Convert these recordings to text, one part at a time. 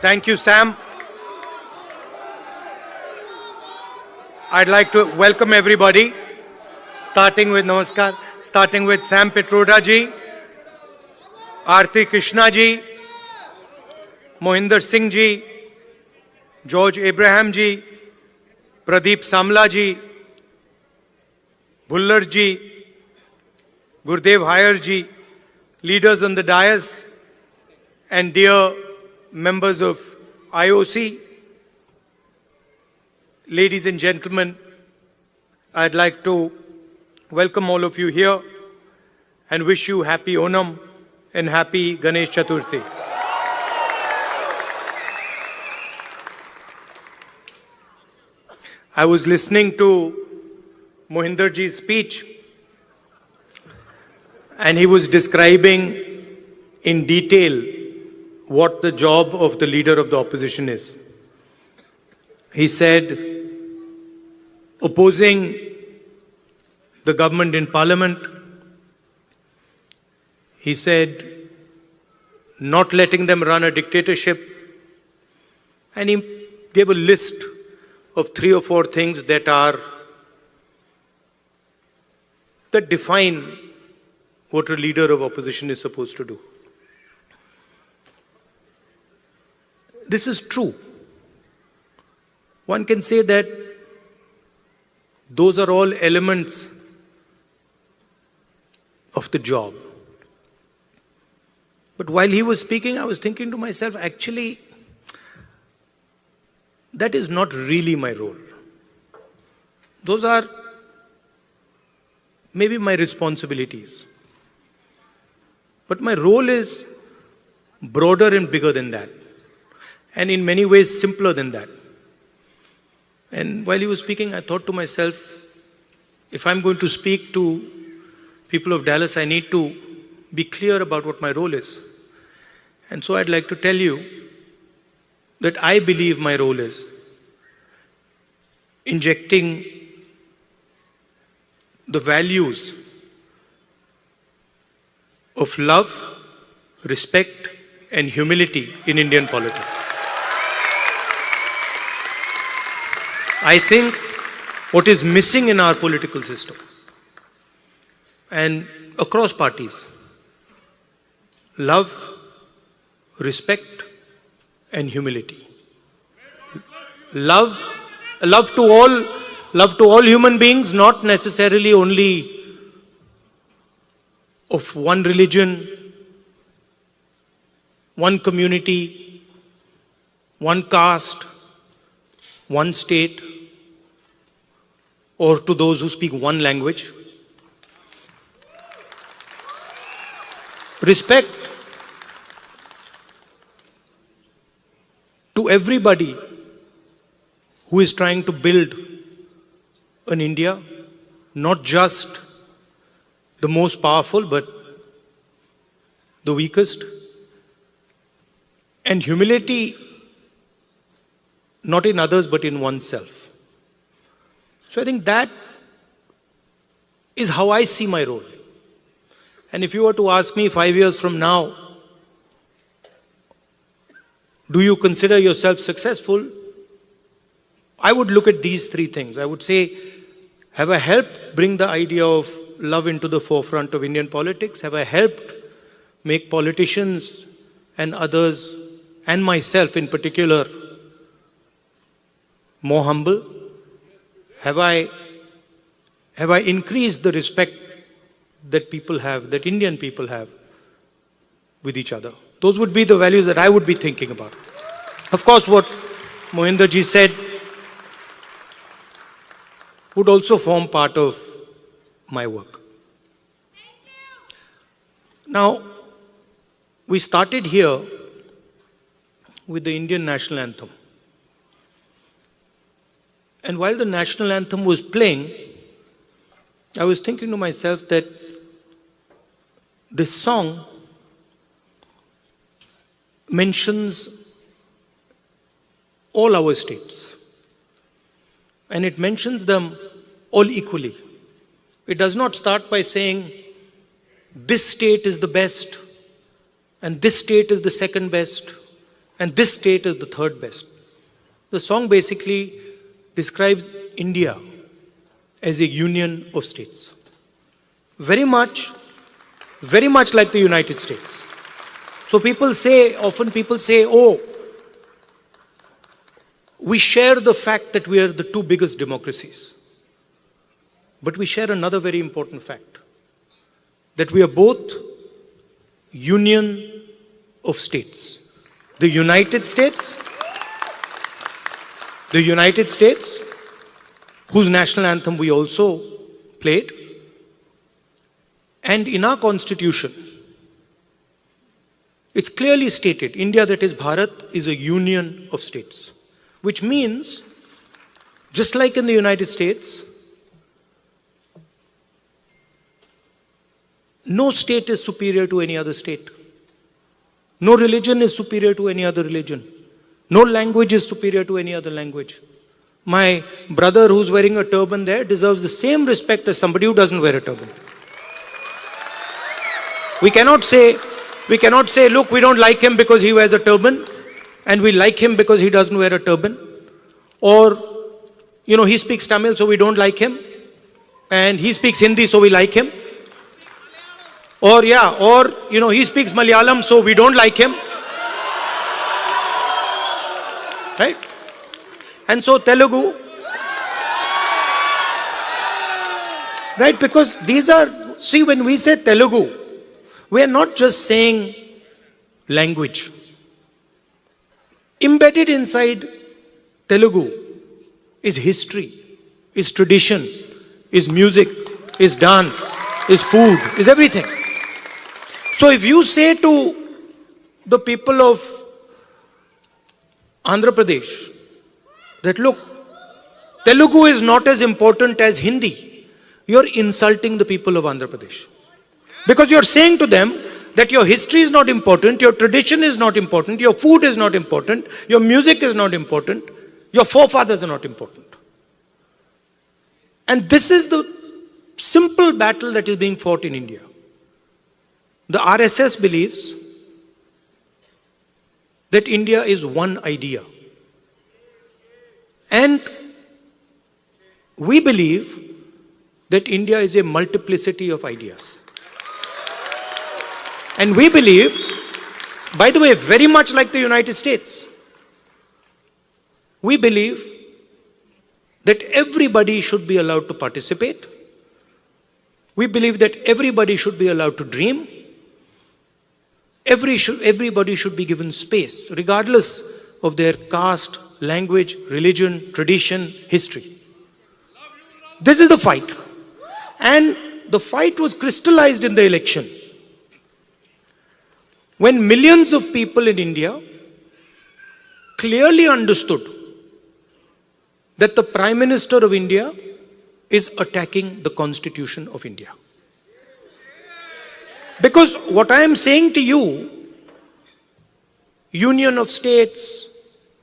Thank you, Sam. I'd like to welcome everybody, starting with Namaskar, starting with Sam Pitroda ji, Aarti Krishna ji, Mohinder Singh ji, George Abraham ji, Pradeep Samla ji, Bhullar ji, Gurdev Haier ji, leaders on the dais, and dear members of IOC, ladies and gentlemen, I'd like to welcome all of you here and wish you happy Onam and happy Ganesh Chaturthi. I was listening to Mohinder ji's speech, and he was describing in detail what the job of the leader of the opposition is. He said, opposing the government in parliament. He said, not letting them run a dictatorship. And he gave a list of 3 or 4 things that define what a leader of opposition is supposed to do. This is true. One can say that those are all elements of the job. But while he was speaking, I was thinking to myself, actually, that is not really my role. Those are maybe my responsibilities. But my role is broader and bigger than that, and in many ways simpler than that. And while he was speaking, I thought to myself, if I'm going to speak to people of Dallas, I need to be clear about what my role is. And so I'd like to tell you that I believe my role is injecting the values of love, respect, and humility in Indian politics. I think what is missing in our political system and across parties, love, respect, and humility. Love to all human beings, not necessarily only of one religion, one community, one caste, one state, or to those who speak one language. Respect to everybody who is trying to build an India, not just the most powerful, but the weakest. And humility, not in others, but in oneself. So I think that is how I see my role. And if you were to ask me 5 years from now, do you consider yourself successful? I would look at these 3 things. I would say, have I helped bring the idea of love into the forefront of Indian politics? Have I helped make politicians and others, and myself in particular, more humble? Have I increased the respect that people have, that Indian people have with each other? Those would be the values that I would be thinking about. Of course, what Mohinder ji said would also form part of my work. Now, we started here with the Indian national anthem. And while the national anthem was playing, I was thinking to myself that this song mentions all our states. And it mentions them all equally. It does not start by saying, this state is the best, and this state is the second best, and this state is the third best. The song basically describes India as a union of states. Very much like the United States. So often people say, oh, we share the fact that we are the two biggest democracies. But we share another very important fact, that we are both union of states. The United States, whose national anthem we also played, and in our constitution, it's clearly stated, India, that is Bharat, is a union of states. Which means, just like in the United States, no state is superior to any other state. No religion is superior to any other religion. No language is superior to any other language. My brother who's wearing a turban there deserves the same respect as somebody who doesn't wear a turban. We cannot say, look, we don't like him because he wears a turban, and we like him because he doesn't wear a turban. Or, he speaks Tamil, so we don't like him. And he speaks Hindi, so we like him. Or, he speaks Malayalam, so we don't like him. Right? And so Telugu. Right? Because when we say Telugu, we are not just saying language. Embedded inside Telugu is history, is tradition, is music, is dance, is food, is everything. So if you say to the people of Andhra Pradesh that, look, Telugu is not as important as Hindi, you're insulting the people of Andhra Pradesh. Because you're saying to them that your history is not important, your tradition is not important, your food is not important, your music is not important, your forefathers are not important. And this is the simple battle that is being fought in India. The RSS believes that India is one idea. And we believe that India is a multiplicity of ideas. And we believe, by the way, very much like the United States, we believe that everybody should be allowed to participate. We believe that everybody should be allowed to dream. Everybody should be given space, regardless of their caste, language, religion, tradition, history. This is the fight. And the fight was crystallized in the election. When millions of people in India clearly understood that the Prime Minister of India is attacking the Constitution of India. Because what I am saying to you, union of states,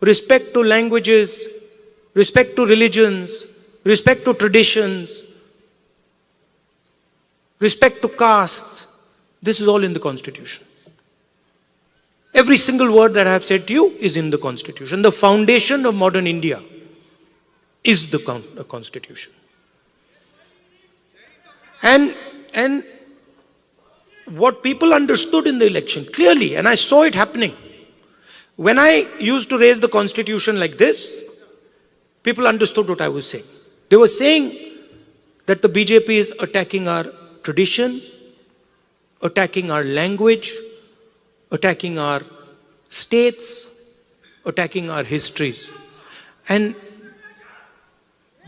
respect to languages, respect to religions, respect to traditions, respect to castes, this is all in the Constitution. Every single word that I have said to you is in the Constitution. The foundation of modern India is the Constitution. And what people understood in the election clearly, and I saw it happening. When I used to raise the Constitution like this, people understood what I was saying. They were saying that the BJP is attacking our tradition, attacking our language, attacking our states, attacking our histories. And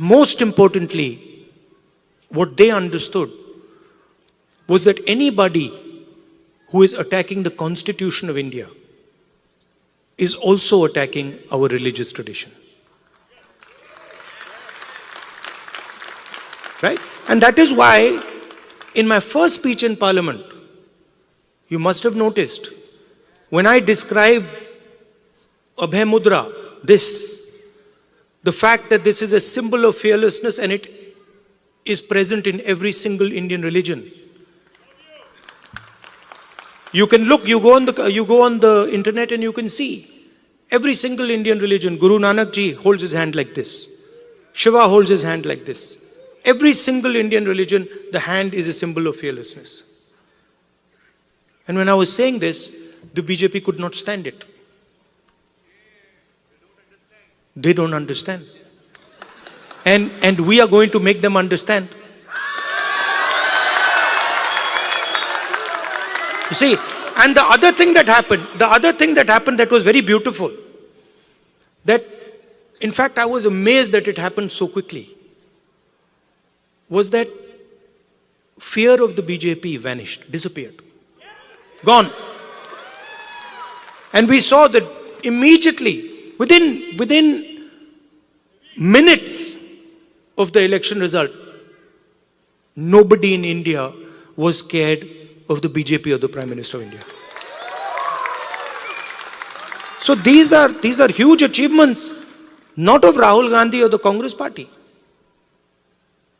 most importantly, what they understood was that anybody who is attacking the Constitution of India is also attacking our religious tradition. Right? And that is why in my first speech in Parliament, you must have noticed, when I described Abhay Mudra, the fact that this is a symbol of fearlessness and it is present in every single Indian religion. You can look, you go on the internet and you can see Every single Indian religion, Guru Nanak ji holds his hand like this. Shiva holds his hand like this. Every single Indian religion, the hand is a symbol of fearlessness. And when I was saying this, the BJP could not stand it. They don't understand. And we are going to make them understand. You see, and the other thing that happened that was very beautiful, that in fact I was amazed that it happened so quickly, was that fear of the BJP vanished, disappeared, gone. And we saw that immediately, within minutes of the election result, nobody in India was scared of the BJP or the Prime Minister of India. So these are huge achievements, not of Rahul Gandhi or the Congress party.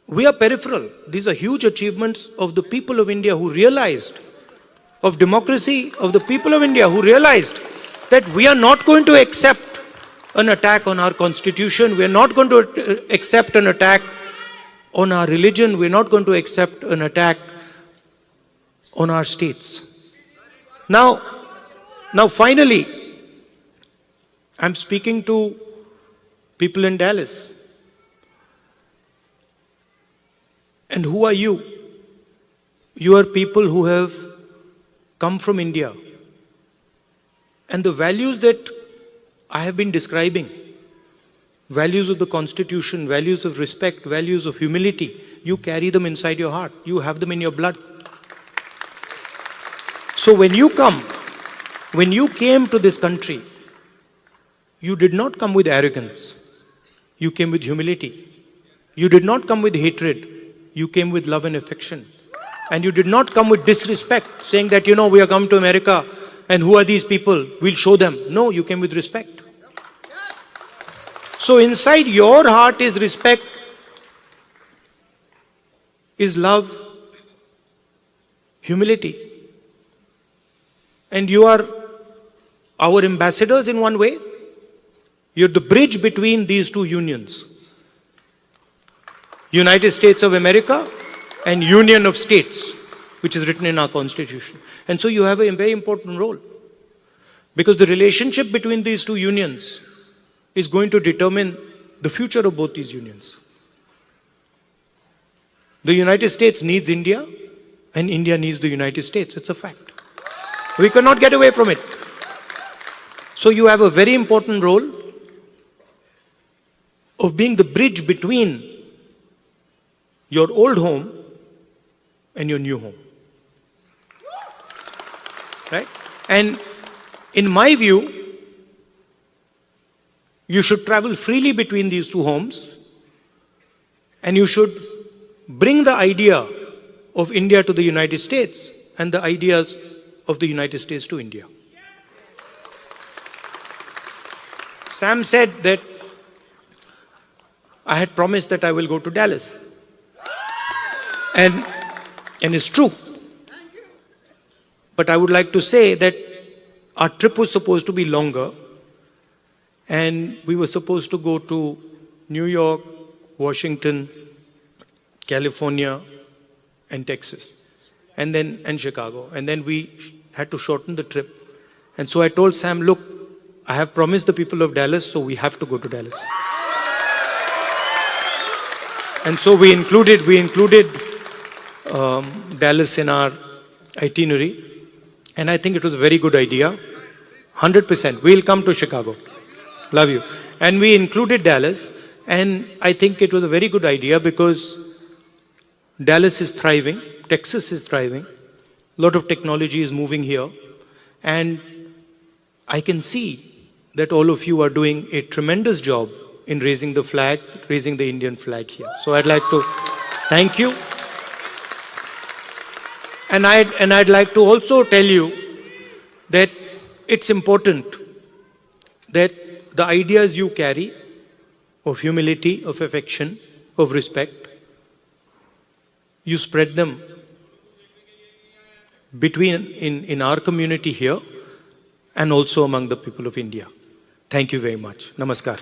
We are peripheral. These are huge achievements of the people of India who realized, of democracy, of the people of India who realized that we are not going to accept an attack on our constitution. We are not going to accept an attack on our religion. We are not going to accept an attack on our states. Now finally, I'm speaking to people in Dallas. And who are you? You are people who have come from India. And the values that I have been describing, values of the Constitution, values of respect, values of humility, you carry them inside your heart. You have them in your blood. So when you came to this country, you did not come with arrogance. You came with humility. You did not come with hatred. You came with love and affection. And you did not come with disrespect, saying that, we have come to America and who are these people? We'll show them. No, you came with respect. So inside your heart is respect, is love, humility. And you are our ambassadors in one way. You're the bridge between these two unions. United States of America and Union of States, which is written in our Constitution. And so you have a very important role. Because the relationship between these two unions is going to determine the future of both these unions. The United States needs India, and India needs the United States. It's a fact. We cannot get away from it. So you have a very important role of being the bridge between your old home and your new home. Right? And in my view, you should travel freely between these two homes, and you should bring the idea of India to the United States and the ideas of the United States to India. Sam said that I had promised that I will go to Dallas. And it's true. But I would like to say that our trip was supposed to be longer, and we were supposed to go to New York, Washington, California, and Texas, and Chicago. And then we had to shorten the trip. And so I told Sam, look, I have promised the people of Dallas, so we have to go to Dallas. And so we included Dallas in our itinerary. And I think it was a very good idea. 100%. We'll come to Chicago. Love you. And we included Dallas. And I think it was a very good idea because Dallas is thriving. Texas is thriving. A lot of technology is moving here. And I can see that all of you are doing a tremendous job in raising the flag, raising the Indian flag here. So I'd like to thank you. And I'd like to also tell you that it's important that the ideas you carry of humility, of affection, of respect, you spread them between in our community here and also among the people of India. Thank you very much. Namaskar.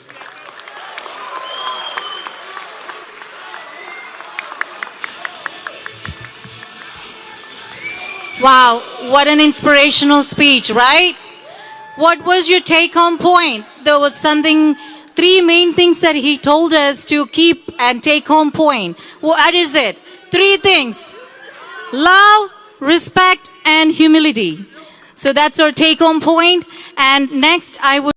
Wow, what an inspirational speech, right? What was your take home point? There was something, three main things that he told us to keep and take home point. What is it? Three things: love, respect, and humility. So that's our take home point. And next, I would